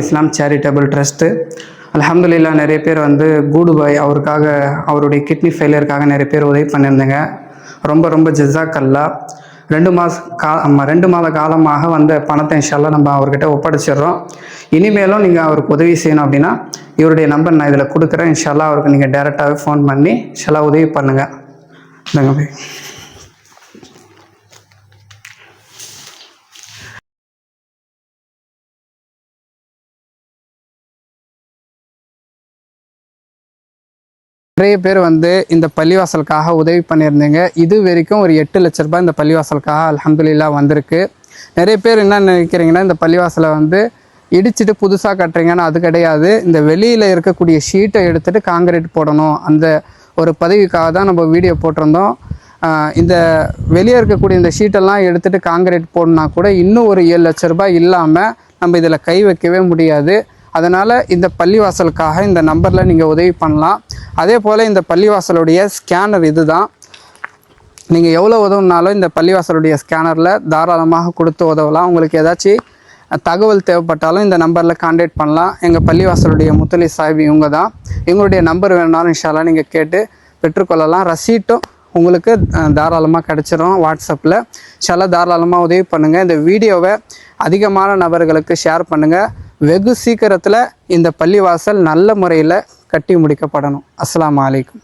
இஸ்லாம் charitable trust. அல்ஹம்துலில்லா நிறைய பேர் வந்து கூடுபாய் அவருக்காக அவருடைய கிட்னி ஃபெயிலியருக்காக நிறைய பேர் உதவி பண்ணியிருந்தேங்க. ரொம்ப ரொம்ப ஜஸாக்கல்லா. 2 மாத காலமாக வந்த பணத்தை இன்ஷால்லா நம்ம அவர்கிட்ட ஒப்படைச்சிடுறோம். இனிமேலும் நீங்கள் அவருக்கு உதவி செய்யணும் அப்படின்னா இவருடைய நம்பர் நான் இதில் கொடுக்குறேன். இன்ஷால்லா அவருக்கு நீங்கள் டேரெக்டாகவே ஃபோன் பண்ணி இன்ஷால்லா உதவி பண்ணுங்கள். நிறைய பேர் வந்து இந்த பள்ளிவாசலுக்காக உதவி பண்ணியிருந்தீங்க. இது வரைக்கும் ஒரு 8 லட்ச ரூபாய் இந்த பள்ளிவாசலுக்காக அல்ஹம்துலில்லா வந்திருக்கு. நிறைய பேர் என்ன நினைக்கிறீங்கன்னா, இந்த பள்ளிவாசலை வந்து இடிச்சிட்டு புதுசாக கட்டுறீங்கன்னு. அது கிடையாது. இந்த வெளியில் இருக்கக்கூடிய ஷீட்டை எடுத்துகிட்டு காங்கிரீட் போடணும், அந்த ஒரு பதவிக்காக தான் நம்ம வீடியோ போட்டிருந்தோம். இந்த வெளியே இருக்கக்கூடிய இந்த ஷீட்டெல்லாம் எடுத்துகிட்டு காங்கிரீட் போடனா கூட இன்னும் ஒரு 7 லட்ச ரூபாய் இல்லாமல் நம்ம இதில் கை வைக்கவே முடியாது. அதனால் இந்த பள்ளிவாசலுக்காக இந்த நம்பரில் நீங்கள் உதவி பண்ணலாம். அதே போல் இந்த பள்ளிவாசலுடைய ஸ்கேனர் இது தான். நீங்கள் எவ்வளோ உதவுனாலும் இந்த பள்ளிவாசலுடைய ஸ்கேனரில் தாராளமாக கொடுத்து உதவலாம். உங்களுக்கு ஏதாச்சும் தகவல் தேவைப்பட்டாலும் இந்த நம்பரில் கான்டாக்ட் பண்ணலாம். எங்கள் பள்ளிவாசலுடைய முத்தலி சாஹிப் இவங்க தான். இவங்களுடைய நம்பர் வேணாலும் இன்ஷால்லா நீங்கள் கேட்டு பெற்றுக்கொள்ளலாம். ரசீட்டும் உங்களுக்கு தாராளமாக கிடச்சிரும் வாட்ஸ்அப்பில். இன்ஷால்லா தாராளமாக உதவி பண்ணுங்கள். இந்த வீடியோவை அதிகமான நபர்களுக்கு ஷேர் பண்ணுங்கள். வெகு சீக்கிரத்தில் இந்த பள்ளிவாசல் நல்ல முறையில் கட்டி முடிக்கப்படணும். அஸ்ஸலாமு அலைக்கும்.